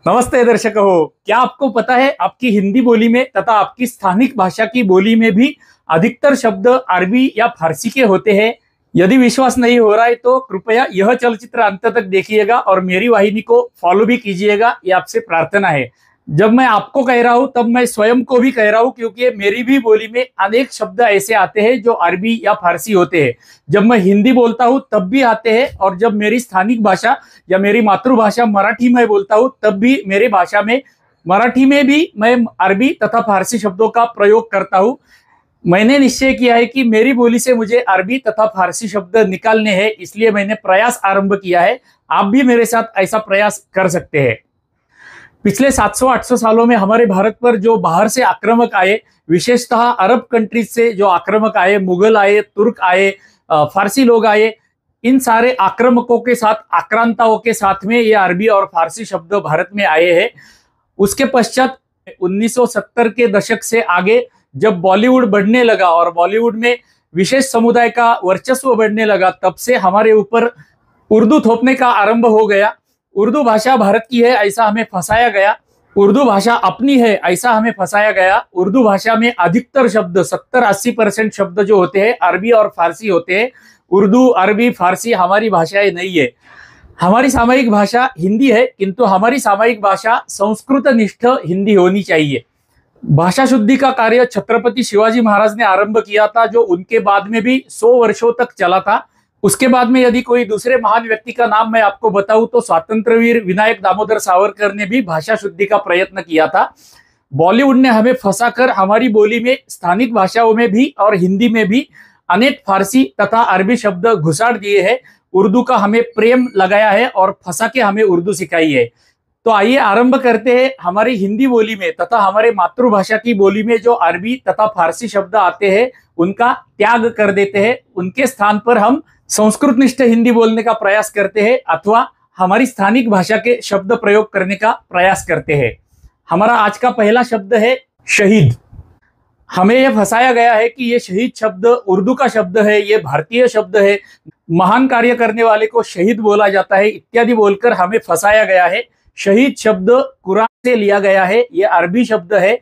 नमस्ते दर्शक हो। क्या आपको पता है आपकी हिंदी बोली में तथा आपकी स्थानिक भाषा की बोली में भी अधिकतर शब्द अरबी या फारसी के होते हैं। यदि विश्वास नहीं हो रहा है तो कृपया यह चलचित्र अंत तक देखिएगा और मेरी वाहिनी को फॉलो भी कीजिएगा, ये आपसे प्रार्थना है। जब मैं आपको कह रहा हूं तब मैं स्वयं को भी कह रहा हूं, क्योंकि मेरी भी बोली में अनेक शब्द ऐसे आते हैं जो अरबी या फारसी होते हैं। जब मैं हिंदी बोलता हूं तब भी आते हैं, और जब मेरी स्थानिक भाषा या मेरी मातृभाषा मराठी में बोलता हूं तब भी मेरी भाषा में मराठी में भी मैं अरबी तथा फारसी शब्दों का प्रयोग करता हूं। मैंने निश्चय किया है कि मेरी बोली से मुझे अरबी तथा फारसी शब्द निकालने हैं, इसलिए मैंने प्रयास आरंभ किया है। आप भी मेरे साथ ऐसा प्रयास कर सकते हैं। पिछले 700-800 सालों में हमारे भारत पर जो बाहर से आक्रमक आए, विशेषतः अरब कंट्रीज से जो आक्रमक आए, मुगल आए, तुर्क आए, फारसी लोग आए, इन सारे आक्रमकों के साथ, आक्रांताओं के साथ में ये अरबी और फारसी शब्द भारत में आए हैं। उसके पश्चात 1970 के दशक से आगे जब बॉलीवुड बढ़ने लगा और बॉलीवुड में विशेष समुदाय का वर्चस्व बढ़ने लगा, तब से हमारे ऊपर उर्दू थोपने का आरंभ हो गया। उर्दू भाषा भारत की है ऐसा हमें फंसाया गया, उर्दू भाषा अपनी है ऐसा हमें फंसाया गया। उर्दू भाषा में अधिकतर शब्द 70-80% शब्द जो होते हैं अरबी और फारसी होते हैं। उर्दू, अरबी, फारसी हमारी भाषाएं नहीं है। हमारी सामयिक भाषा हिंदी है, किंतु हमारी सामयिक भाषा संस्कृत निष्ठ हिंदी होनी चाहिए। भाषा शुद्धि का कार्य छत्रपति शिवाजी महाराज ने आरंभ किया था, जो उनके बाद में भी 100 वर्षों तक चला था। उसके बाद में यदि कोई दूसरे महान व्यक्ति का नाम मैं आपको बताऊं तो स्वातंत्रवीर विनायक दामोदर सावरकर ने भी भाषा शुद्धि का प्रयत्न किया था। बॉलीवुड ने हमें फंसाकर हमारी बोली में स्थानिक भाषाओं में भी और हिंदी में भी अनेक फारसी तथा अरबी शब्द घुसाड़ दिए हैं। उर्दू का हमें प्रेम लगाया है और फंसा के हमें उर्दू सिखाई है। तो आइए आरंभ करते हैं। हमारी हिंदी बोली में तथा हमारे मातृभाषा की बोली में जो अरबी तथा फारसी शब्द आते हैं उनका त्याग कर देते हैं। उनके स्थान पर हम संस्कृत निष्ठ हिंदी बोलने का प्रयास करते हैं अथवा हमारी स्थानिक भाषा के शब्द प्रयोग करने का प्रयास करते हैं। हमारा आज का पहला शब्द है शहीद। हमें यह फंसाया गया है कि ये शहीद शब्द उर्दू का शब्द है, ये भारतीय शब्द है, महान कार्य करने वाले को शहीद बोला जाता है इत्यादि बोलकर हमें फंसाया गया है। शहीद शब्द कुरान से लिया गया है, ये अरबी शब्द है।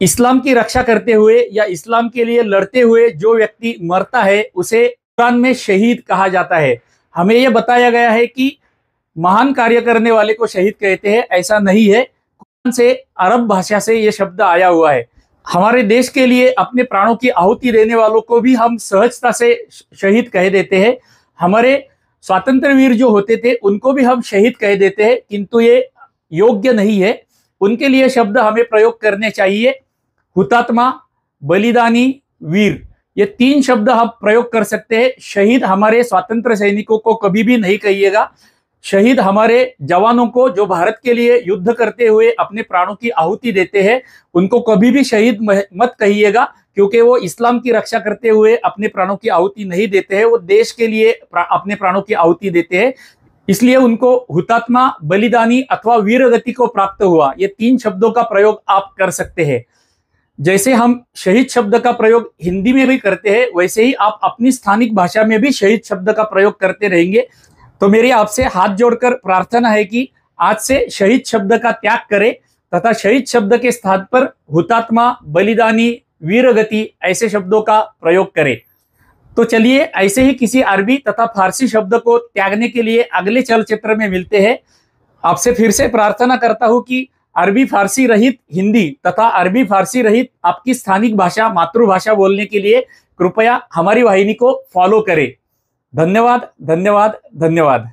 इस्लाम की रक्षा करते हुए या इस्लाम के लिए लड़ते हुए जो व्यक्ति मरता है उसे कुरान में शहीद कहा जाता है। हमें यह बताया गया है कि महान कार्य करने वाले को शहीद कहते हैं, ऐसा नहीं है। कुरान से, अरब भाषा से यह शब्द आया हुआ है। हमारे देश के लिए अपने प्राणों की आहुति देने वालों को भी हम सहजता से शहीद कह देते हैं। हमारे स्वातंत्रवीर जो होते थे उनको भी हम शहीद कह देते हैं, किंतु ये योग्य नहीं है। उनके लिए शब्द हमें प्रयोग करने चाहिए हुतात्मा, बलिदानी, वीर। ये 3 शब्द हम प्रयोग कर सकते हैं। शहीद हमारे स्वतंत्र सैनिकों को कभी भी नहीं कहिएगा। शहीद हमारे जवानों को जो भारत के लिए युद्ध करते हुए अपने प्राणों की आहुति देते हैं उनको कभी भी शहीद मत कहिएगा, क्योंकि वो इस्लाम की रक्षा करते हुए अपने प्राणों की आहुति नहीं देते हैं, वो देश के लिए अपने प्राणों की आहुति देते हैं। इसलिए उनको हुतात्मा, बलिदानी अथवा वीरगति को प्राप्त हुआ, ये 3 शब्दों का प्रयोग आप कर सकते हैं। जैसे हम शहीद शब्द का प्रयोग हिंदी में भी करते हैं, वैसे ही आप अपनी स्थानिक भाषा में भी शहीद शब्द का प्रयोग करते रहेंगे। तो मेरी आपसे हाथ जोड़कर प्रार्थना है कि आज से शहीद शब्द का त्याग करें तथा शहीद शब्द के स्थान पर हुतात्मा, बलिदानी, वीरगति ऐसे शब्दों का प्रयोग करें। तो चलिए ऐसे ही किसी अरबी तथा फारसी शब्द को त्यागने के लिए अगले चलचित्र में मिलते हैं। आपसे फिर से प्रार्थना करता हूं कि अरबी फारसी रहित हिंदी तथा अरबी फारसी रहित आपकी स्थानिक भाषा, मातृभाषा बोलने के लिए कृपया हमारी वाहिनी को फॉलो करें। धन्यवाद, धन्यवाद, धन्यवाद।